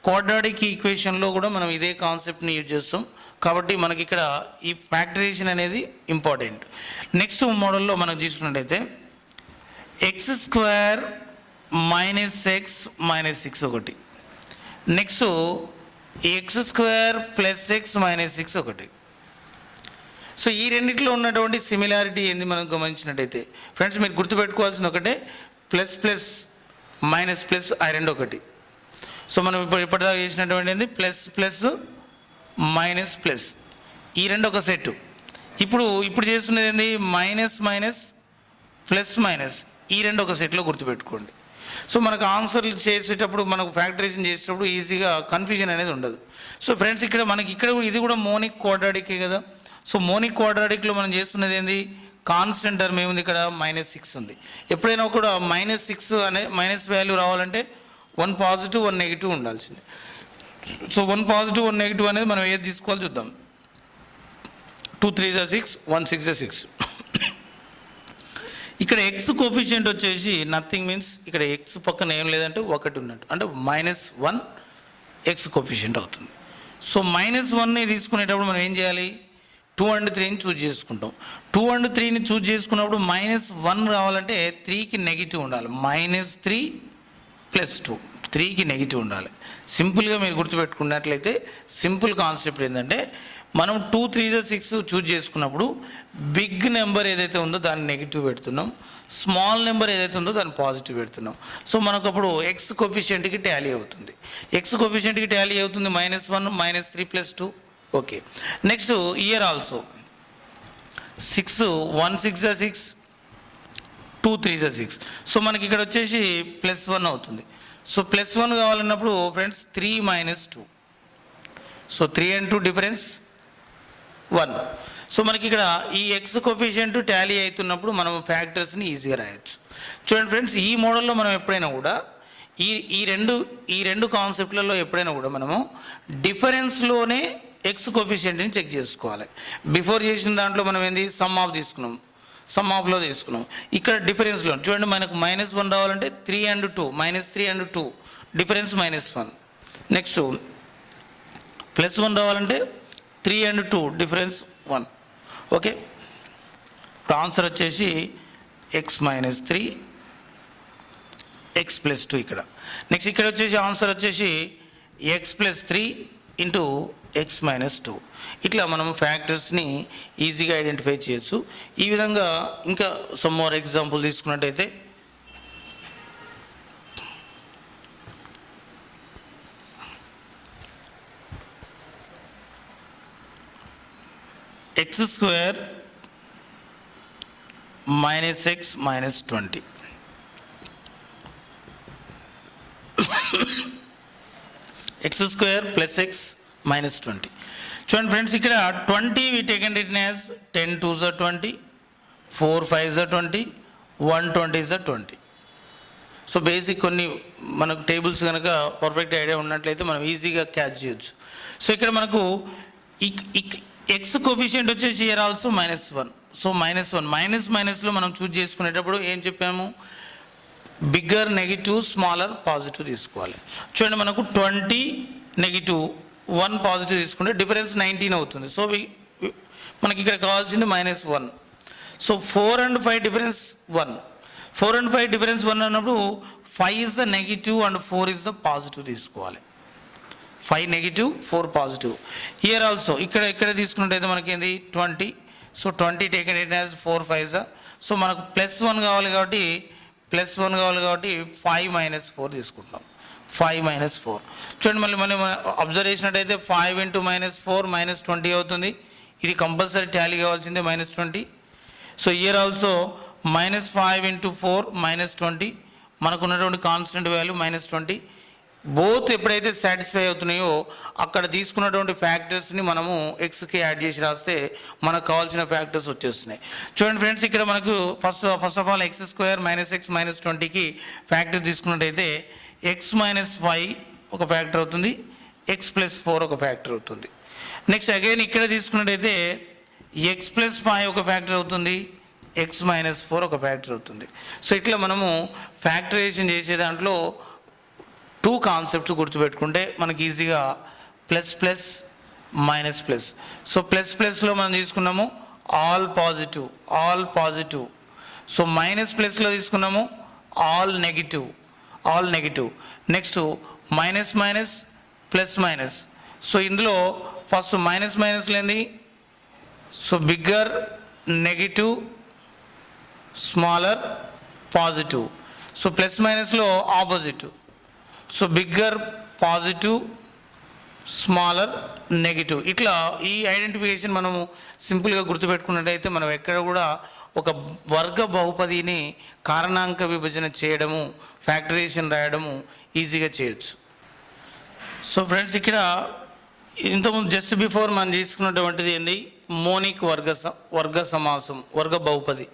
Speaker 2: క్వాడ్రాటిక్ ఈక్వేషన్లో కూడా మనం ఇదే కాన్సెప్ట్ని యూజ్ చేస్తాం కాబట్టి మనకి ఇక్కడ ఈ ఫ్యాక్టరైజేషన్ అనేది ఇంపార్టెంట్. నెక్స్ట్ మోడల్లో మనం చూసుకున్నట్టయితే x² - x - 6 ఒకటి, నెక్స్ట్ x² + x - 6 ఒకటి. సో ఈ రెండిట్లో ఉన్నటువంటి సిమిలారిటీ ఏంది మనం గమనించినట్టయితే ఫ్రెండ్స్ మీరు గుర్తుపెట్టుకోవాల్సిన ఒకటే ప్లస్ ప్లస్ మైనస్ ప్లస్ ఆ 2 ఒకటి. సో మనం ఇప్పటిదాకా చేసినటువంటి ఏంది ప్లస్ ప్లస్ మైనస్ ప్లస్ ఈ 2 ఒక సెట్. ఇప్పుడు చేస్తున్నది ఏంది మైనస్ మైనస్ ప్లస్ మైనస్ ఈ 2 ఒక సెట్లో గుర్తుపెట్టుకోండి. సో మనకు ఆన్సర్లు చేసేటప్పుడు మనకు ఫ్యాక్టరైజేషన్ చేసేటప్పుడు ఈజీగా కన్ఫ్యూజన్ అనేది ఉండదు. సో ఫ్రెండ్స్ ఇక్కడ ఇది కూడా మోనిక్ క్వాడ్రాటికే కదా. సో మోనిక్ క్వాడ్రాటిక్లో మనం చేస్తున్నది ఏంది కాన్స్టెంట్ టర్మ్ ఏముంది ఇక్కడ -6 ఉంది. ఎప్పుడైనా కూడా -6 అనే మైనస్ వాల్యూ రావాలంటే 1 పాజిటివ్ 1 నెగిటివ్ ఉండాల్సింది. సో 1 పాజిటివ్ 1 నెగిటివ్ అనేది మనం ఏది తీసుకోవాలి చూద్దాం. 2 3s 6, 1 6s 6. ఇక్కడ ఎక్స్ కోఫిషియంట్ వచ్చేసి నథింగ్ మీన్స్ ఇక్కడ ఎక్స్ పక్కన ఏం లేదంటే 1 ఉన్నట్టు అంటే -1 ఎక్స్ కోఫిషియంట్ అవుతుంది. సో -1ని తీసుకునేటప్పుడు మనం ఏం చేయాలి 2 and 3ని చూజ్ చేసుకుంటాం. 2 and 3ని చూజ్ చేసుకున్నప్పుడు -1 రావాలంటే 3కి నెగిటివ్ ఉండాలి, -3 + 2 3కి నెగిటివ్ ఉండాలి. సింపుల్గా మీరు గుర్తుపెట్టుకున్నట్లయితే సింపుల్ కాన్సెప్ట్ ఏంటంటే మనం 2 3s 6 చూజ్ చేసుకున్నప్పుడు బిగ్ నెంబర్ ఏదైతే ఉందో దాన్ని నెగిటివ్ పెడుతున్నాం, స్మాల్ నెంబర్ ఏదైతే ఉందో దాన్ని పాజిటివ్ పెడుతున్నాం. సో మనకు అప్పుడు ఎక్స్ కోఫిషియంట్కి టాలీ అవుతుంది. ఎక్స్ కోఫిషియంట్కి టాలీ అవుతుంది -1 -3 + 2. Okay, next here also 6 1 6s 6, 2 3s 6. So మనకి ఇక్కడ వచ్చేసి +1 అవుతుంది. సో +1 కావాలన్నప్పుడు friends 3 - 2. So 3 and 2 difference 1. So మనకి ఇక్కడ ఈ ఎక్స్ కోఫిషియంట్ టాలీ అవుతున్నప్పుడు మనం ఫ్యాక్టర్స్ని ఈజీగా రాయొచ్చు. చూడండి ఫ్రెండ్స్, ఈ మోడల్లో మనం ఎప్పుడైనా కూడా ఈ రెండు కాన్సెప్ట్లలో ఎప్పుడైనా కూడా మనము డిఫరెన్స్లోనే ఎక్స్ కోఫిషియంట్ని చెక్ చేసుకోవాలి. బిఫోర్ చేసిన దాంట్లో మనం ఏంది సమ్ ఆఫ్ తీసుకున్నాం, సమ్ ఆఫ్లో తీసుకున్నాం. ఇక్కడ డిఫరెన్స్లో చూడండి, మనకు -1 రావాలంటే 3 and 2, -3 and 2 డిఫరెన్స్ -1. నెక్స్ట్ +1 రావాలంటే 3 and 2 డిఫరెన్స్ 1. ఓకే, ఇప్పుడు ఆన్సర్ వచ్చేసి x-3 x+2 ఇక్కడ. నెక్స్ట్ ఇక్కడ వచ్చేసి ఆన్సర్ వచ్చేసి x+3 ఇంటూ x-2. ఇట్లా మనం ఫ్యాక్టర్స్ని ఈజీగా ఐడెంటిఫై చేయొచ్చు. ఈ విధంగా ఇంకా సమ్ మోర్ ఎగ్జాంపుల్ తీసుకున్నట్టయితే x² - x - 20. x² + x - 20. చూడండి ఫ్రెండ్స్, ఇక్కడ 20 we taken it as 10 2s are 20, 4 5s are 20, 1 20 is 20. So basic కొన్ని మనకు టేబుల్స్ కనుక పర్ఫెక్ట్ ఐడియా ఉన్నట్లయితే మనం ఈజీగా క్యాచ్ చేయొచ్చు. సో ఇక్కడ మనకు ఎక్స్ కోఫిషియంట్ వచ్చేసి ఇయర్ ఆల్సో -1. సో -1 మైనస్లో మనం చూజ్ చేసుకునేటప్పుడు ఏం చెప్పాము, బిగ్గర్ నెగిటివ్ స్మాలర్ పాజిటివ్ తీసుకోవాలి. చూడండి, మనకు 20 నెగిటివ్ 1 పాజిటివ్ తీసుకుంటే డిఫరెన్స్ 19 అవుతుంది. సో మనకి ఇక్కడ కావాల్సింది -1. So 4 and 5 difference 1. 4 and 5 difference 1 అన్నప్పుడు 5 is the negative and 4 is the positive తీసుకోవాలి. 5 నెగిటివ్ 4 పాజిటివ్. ఇయర్ ఆల్సో ఇక్కడ తీసుకున్నట్టయితే మనకి ఏంది 20. So 20 taken it as 4 5s. So మనకు +1 కావాలి కాబట్టి 5 - 4 తీసుకుంటాం. 5 - 4. చూడండి, మళ్ళీ అబ్జర్వ్ చేసినట్టయితే 5 × -4 -20 అవుతుంది. ఇది కంపల్సరీ టాలీ కావాల్సిందే -20. So year also -5 × 4 -20. మనకు ఉన్నటువంటి కాన్స్టెంట్ వాల్యూ -20. బోత్ ఎప్పుడైతే సాటిస్ఫై అవుతున్నాయో అక్కడ తీసుకున్నటువంటి ఫ్యాక్టర్స్ని మనము ఎక్స్కి యాడ్ చేసి రాస్తే మనకు కావాల్సిన ఫ్యాక్టర్స్ వచ్చేస్తున్నాయి. చూడండి ఫ్రెండ్స్, ఇక్కడ మనకు first of all x² - x - 20కి ఫ్యాక్టర్ తీసుకున్నట్టయితే x - 5 ఒక ఫ్యాక్టర్ అవుతుంది, x+4 ఒక ఫ్యాక్టర్ అవుతుంది. నెక్స్ట్ అగైన్ ఇక్కడ తీసుకున్నట్టయితే x+5 ఒక ఫ్యాక్టర్ అవుతుంది, x - 4 ఒక ఫ్యాక్టర్ అవుతుంది. సో ఇట్లా మనము ఫ్యాక్టరైజేషన్ చేసే దాంట్లో 2 కాన్సెప్ట్స్ గుర్తుపెట్టుకుంటే మనకి ఈజీగా plus plus minus plus. So ప్లస్లో మనం తీసుకున్నాము ఆల్ పాజిటివ్. సో -+లో తీసుకున్నాము all negative. Next minus plus. So ఇందులో ఫస్ట్ మైనస్ లేని so bigger negative smaller positive. So +లో opposite. So bigger positive smaller negative. ఇట్లా ఈ ఐడెంటిఫికేషన్ మనము సింపుల్గా గుర్తుపెట్టుకున్నట్టయితే మనం ఎక్కడ కూడా ఒక వర్గ బహుపదిని కారణాంక విభజన చేయడము, ఫ్యాక్టరైజేషన్ రాయడము ఈజీగా చేయొచ్చు. సో ఫ్రెండ్స్, ఇక్కడ ఇంతకుముందు జస్ట్ బిఫోర్ మనం తీసుకున్నటువంటిది ఏంటి, మోనిక్ వర్గ సమాసం, వర్గ బహుపది.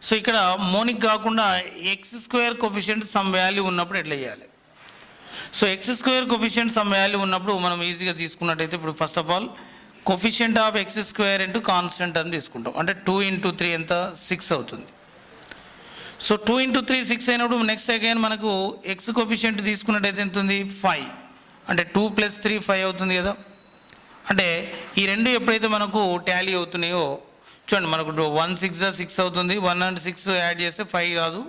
Speaker 2: సో ఇక్కడ మోనిక్ కాకుండా x² కోఫిషియంట్ సమ్ వాల్యూ ఉన్నప్పుడు ఎట్లా చేయాలి. So x² coefficient some value ఉన్నప్పుడు మనం ఈజీగా తీసుకున్నట్టయితే ఇప్పుడు first of all coefficient of x² into constant అని తీసుకుంటాం. అంటే 2 × 3 ఎంత 6 అవుతుంది. సో 2 × 3 6 అయినప్పుడు నెక్స్ట్ అగైన్ మనకు x కోఫిషియంట్ తీసుకున్నట్టయితే ఎంత ఉంది 5. అంటే 2 + 3 5 అవుతుంది కదా. అంటే ఈ రెండు ఎప్పుడైతే మనకు టాలీ అవుతున్నాయో చూడండి, మనకు 1 6 6 అవుతుంది, 1 and 6 యాడ్ చేస్తే 5 కాదు.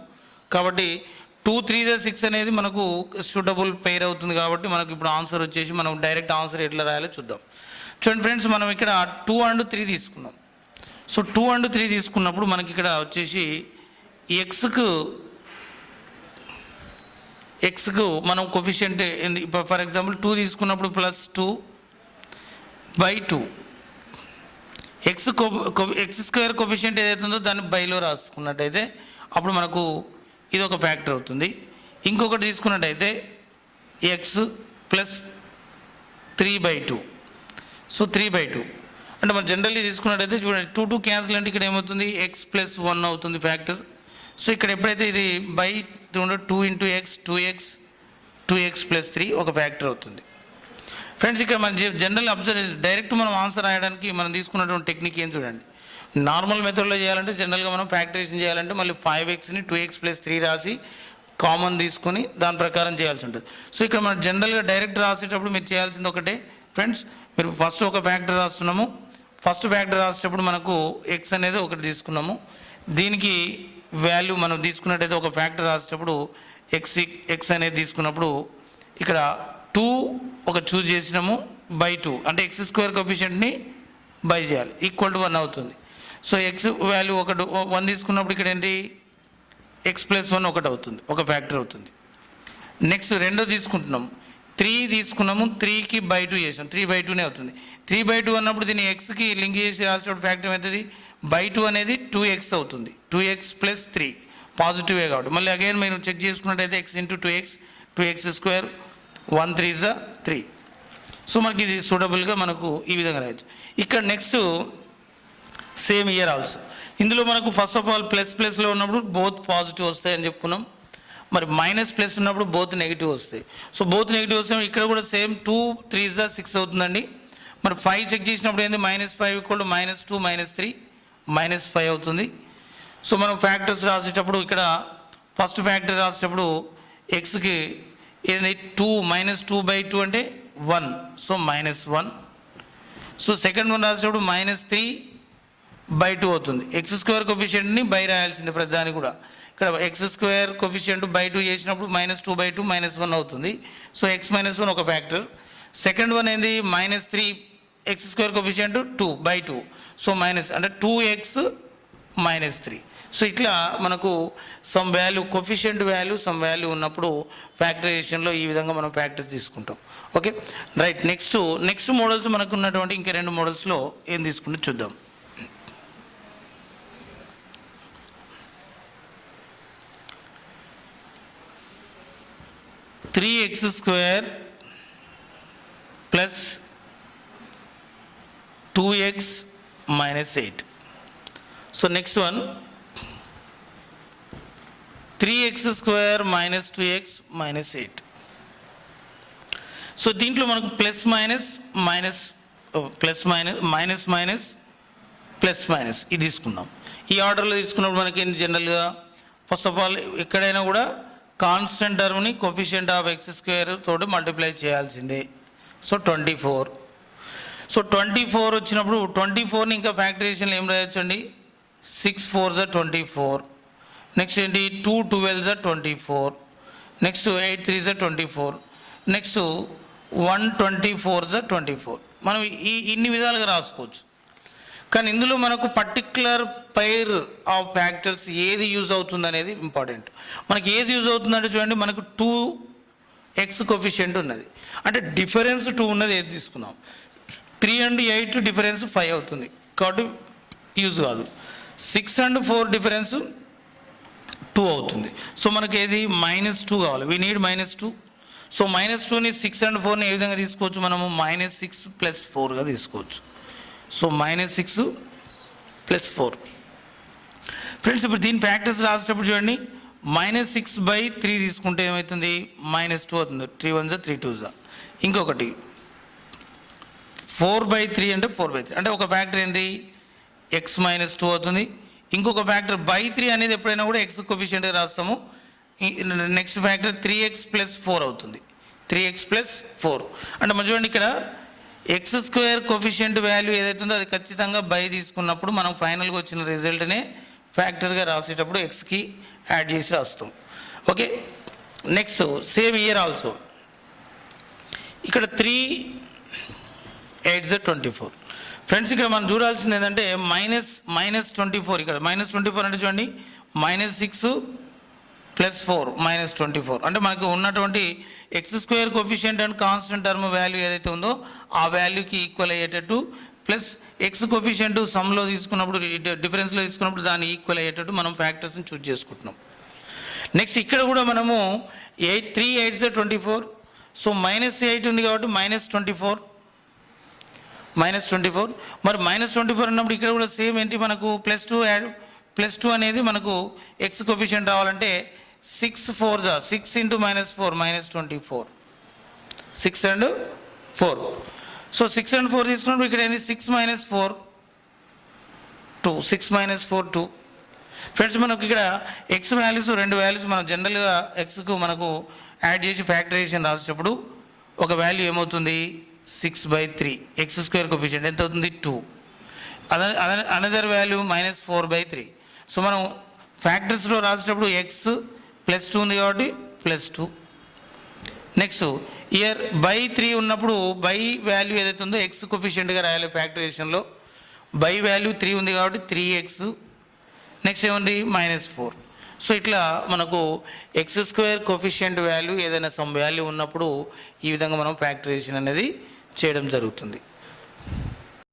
Speaker 2: కాబట్టి 2 3 6 అనేది మనకు సూటబుల్ పెయిర్ అవుతుంది. కాబట్టి మనకు ఇప్పుడు ఆన్సర్ వచ్చేసి మనం డైరెక్ట్ ఆన్సర్ ఎట్లా రాయాలో చూద్దాం. చూడండి ఫ్రెండ్స్, మనం ఇక్కడ 2 and 3 తీసుకున్నాం. సో 2 and 3 తీసుకున్నప్పుడు మనకి ఇక్కడ వచ్చేసి ఎక్స్కు మనం కోఫిషియంట్ ఫర్ ఎగ్జాంపుల్ 2 తీసుకున్నప్పుడు +2/2. x² కోఫిషియంట్ ఏదైతుందో దాన్ని బైలో రాసుకున్నట్టయితే అప్పుడు మనకు ఇది ఒక ఫ్యాక్టర్ అవుతుంది. ఇంకొకటి తీసుకున్నట్టయితే x + 3/2. సో 3/2 అంటే మనం జనరల్లీ తీసుకున్నట్టయితే చూడండి 2 క్యాన్సిల్ అంటే ఇక్కడ ఏమవుతుంది x+1 అవుతుంది ఫ్యాక్టర్. సో ఇక్కడ ఎప్పుడైతే ఇది బై 2 ఇంటూ ఎక్స్ 2x+3 ఒక ఫ్యాక్టర్ అవుతుంది. ఫ్రెండ్స్ ఇక్కడ మన జనరల్ అబ్జర్వ్ డైరెక్ట్ మనం ఆన్సర్ రాయడానికి మనం తీసుకున్నటువంటి టెక్నిక్ ఏం చూడండి. నార్మల్ మెథడ్లో చేయాలంటే జనరల్గా మనం ఫ్యాక్టరేషన్ చేయాలంటే మళ్ళీ 5xని 2x+3 రాసి కామన్ తీసుకొని దాని ప్రకారం చేయాల్సి ఉంటుంది. సో ఇక్కడ మనం జనరల్గా డైరెక్ట్ రాసేటప్పుడు మీరు చేయాల్సింది ఒకటే ఫ్రెండ్స్, మీరు ఫస్ట్ ఒక ఫ్యాక్టర్ రాస్తున్నాము. ఫస్ట్ ఫ్యాక్టర్ రాసేటప్పుడు మనకు x అనేది ఒకటి తీసుకున్నాము. దీనికి వాల్యూ మనం తీసుకున్నట్టయితే ఒక ఫ్యాక్టర్ రాసేటప్పుడు x అనేది తీసుకున్నప్పుడు ఇక్కడ 2 ఒక చూజ్ చేసినాము బై 2 అంటే x² కోఎఫిషియంట్ని బై చేయాలి =1 అవుతుంది. సో x వాల్యూ 1 తీసుకున్నప్పుడు ఇక్కడ ఏంటి x+1 ఒకటి అవుతుంది, ఒక ఫ్యాక్టర్ అవుతుంది. నెక్స్ట్ రెండో తీసుకుంటున్నాము 3 తీసుకున్నాము, 3కి బై 2 చేసాం, 3/2నే అవుతుంది. 3/2 అన్నప్పుడు దీన్ని ఎక్స్కి లింక్ చేసి రాసేటప్పుడు ఫ్యాక్టర్ అవుతుంది బై 2 అనేది 2x అవుతుంది, 2x+3 పాజిటివే కాబట్టి. మళ్ళీ అగైన్ మీరు చెక్ చేసుకున్నట్టయితే x into 2x² 1 3 is 3. So మనకి ఇది సూటబుల్గా మనకు ఈ విధంగా రాయొచ్చు. ఇక్కడ నెక్స్ట్ సేమ్ ఇయర్ ఆల్సో ఇందులో మనకు ఫస్ట్ ఆఫ్ ఆల్ ప్లస్లో ఉన్నప్పుడు బోత్ పాజిటివ్ వస్తాయని చెప్పుకున్నాం. మరి -+ ఉన్నప్పుడు బోత్ నెగిటివ్ వస్తాయి. సో బోత్ నెగిటివ్ వస్తే ఇక్కడ కూడా సేమ్ 2 3 is 6 అవుతుందండి. మరి 5 చెక్ చేసినప్పుడు ఏంది -5 = -2 -3 -5 అవుతుంది. సో మనం ఫ్యాక్టర్స్ రాసేటప్పుడు ఇక్కడ ఫస్ట్ ఫ్యాక్టర్ రాసేటప్పుడు ఎక్స్కి ఏంది 2 -2/2 అంటే 1, సో -1. సో సెకండ్ వన్ రాసేటప్పుడు -3/2 అవుతుంది. x² కోఎఫిషియంట్ని బై రాయాల్సింది ప్రతిదానికి కూడా. ఇక్కడ x² కోఎఫిషియంట్ బై 2 చేసినప్పుడు -2/2 -1 అవుతుంది. సో x-1 ఒక ఫ్యాక్టర్. సెకండ్ వన్ ఏంది -3 x² కోఎఫిషియంట్ 2/2 సో మైనస్ అంటే 2x -3. సో ఇట్లా మనకు some value coefficient value some value ఉన్నప్పుడు ఫ్యాక్టరైజేషన్లో ఈ విధంగా మనం ఫ్యాక్టర్స్ తీసుకుంటాం. Okay right. నెక్స్ట్ మోడల్స్ మనకు ఉన్నటువంటి ఇంకా 2 మోడల్స్లో ఏం తీసుకుంటే చూద్దాం. (3x² + 2x - 8). So next one 3x² - 2x - 8. So దీంట్లో మనకు ప్లస్ మైనస్ ఇది తీసుకున్నాం. ఈ ఆర్డర్లో తీసుకున్నప్పుడు మనకి జనరల్గా ఫస్ట్ ఆఫ్ ఆల్ ఎక్కడైనా కూడా కాన్స్టెంట్ టర్మ్ని కోఎఫిషియంట్ ఆఫ్ x² తోటి మల్టిప్లై చేయాల్సిందే. సో 24. సో 24 వచ్చినప్పుడు 24ని ఇంకా ఫ్యాక్టరైజేషన్లో ఏం రాయొచ్చు అండి 6 4s 24. నెక్స్ట్ ఏంటి 2 12s 24. Next 8 3s 24. Next 1 24s 24. మనం ఇన్ని విధాలుగా రాసుకోవచ్చు. కానీ ఇందులో మనకు పర్టిక్యులర్ పైర్ ఆఫ్ ఫ్యాక్టర్స్ ఏది యూజ్ అవుతుంది అనేది ఇంపార్టెంట్. మనకి ఏది యూజ్ అవుతుందంటే చూడండి మనకు 2x కోఎఫిషియంట్ ఉన్నది అంటే డిఫరెన్స్ 2 ఉన్నది ఏది తీసుకున్నాం 3 and 8 డిఫరెన్స్ 5 అవుతుంది కాబట్టి యూజ్ కాదు. 6 and 4 డిఫరెన్స్ 2 అవుతుంది. సో మనకి ఏది -2 కావాలి, వీ నీడ్ -2. సో -2ని 6 and 4ని ఏ విధంగా తీసుకోవచ్చు మనము -6 + 4గా తీసుకోవచ్చు. సో -6 + 4. ఫ్రెండ్స్ ఇప్పుడు దీని ఫ్యాక్టర్స్ రాసేటప్పుడు చూడండి -6/3 తీసుకుంటే ఏమవుతుంది -2 అవుతుంది, 3 1s 3 2s. ఇంకొకటి 4/3 అంటే 4/3 అంటే ఒక ఫ్యాక్టర్ ఏంటి x -2 అవుతుంది. ఇంకొక ఫ్యాక్టర్ /3 అనేది ఎప్పుడైనా కూడా x కోఎఫిషియంట్గా రాస్తాము. నెక్స్ట్ ఫ్యాక్టర్ 3x + 4 అవుతుంది, 3x + 4 అంటే మనం చూడండి ఇక్కడ x² కోఎఫిషియంట్ వాల్యూ ఏదైతుందో అది ఖచ్చితంగా బై తీసుకున్నప్పుడు మనం ఫైనల్గా వచ్చిన రిజల్ట్నే ఫ్యాక్టర్గా రాసేటప్పుడు xకి యాడ్ చేసి రాస్తాం. Okay next same year also ఇక్కడ 3 8s 24. ఫ్రెండ్స్ ఇక్కడ మనం చూడాల్సింది ఏంటంటే -24 ఇక్కడ -24 అంటే చూడండి -6 + 4 -24 అంటే మనకు ఉన్నటువంటి x² coefficient and constant term value ఏదైతే ఉందో ఆ వాల్యూకి ఈక్వల్ అయ్యేటట్టు ప్లస్ x కోఎఫిషియంట్ సమ్లో తీసుకున్నప్పుడు డిఫరెన్స్లో తీసుకున్నప్పుడు దాన్ని ఈక్వల్ అయ్యేటట్టు మనం ఫ్యాక్టర్స్ని చూస్ చేసుకుంటున్నాం. నెక్స్ట్ ఇక్కడ కూడా మనము 3 8s 24. సో -8 ఉంది కాబట్టి -24 -24. మరి -24 అన్నప్పుడు ఇక్కడ కూడా సేమ్ ఏంటి, మనకు +2 యాడ్ +2 అనేది మనకు ఎక్స్ కోఫిషియంట్ రావాలంటే 6 4 6 × -4 -24, 6 and 4. సో 6 and 4 తీసుకున్నప్పుడు ఇక్కడ ఏంది 6 - 4 2, 6 - 4 2. ఫ్రెండ్స్ మనకు ఇక్కడ ఎక్స్ వాల్యూస్, రెండు వాల్యూస్ మనం జనరల్గా ఎక్స్కు మనకు యాడ్ చేసి ఫ్యాక్టరైజేషన్ రాసేటప్పుడు ఒక వాల్యూ ఏమవుతుంది 6/3, x² కోఫిషియంట్ ఎంత అవుతుంది 2. Another value -4/3. సో మనం ఫ్యాక్టర్స్లో రాసేటప్పుడు ఎక్స్ +2 ఉంది కాబట్టి +2. నెక్స్ట్ ఇయర్ /3 ఉన్నప్పుడు బై వాల్యూ ఏదైతే ఉందో ఎక్స్ కోఫిషియంట్గా రాయాలి ఫ్యాక్టరైజేషన్లో. బై వాల్యూ 3 ఉంది కాబట్టి 3x. నెక్స్ట్ ఏముంది -4. సో ఇట్లా మనకు x² కోఫిషియంట్ వాల్యూ ఏదైనా సమ్ వాల్యూ ఉన్నప్పుడు ఈ విధంగా మనం ఫ్యాక్టరైజేషన్ అనేది చేయడం జరుగుతుంది.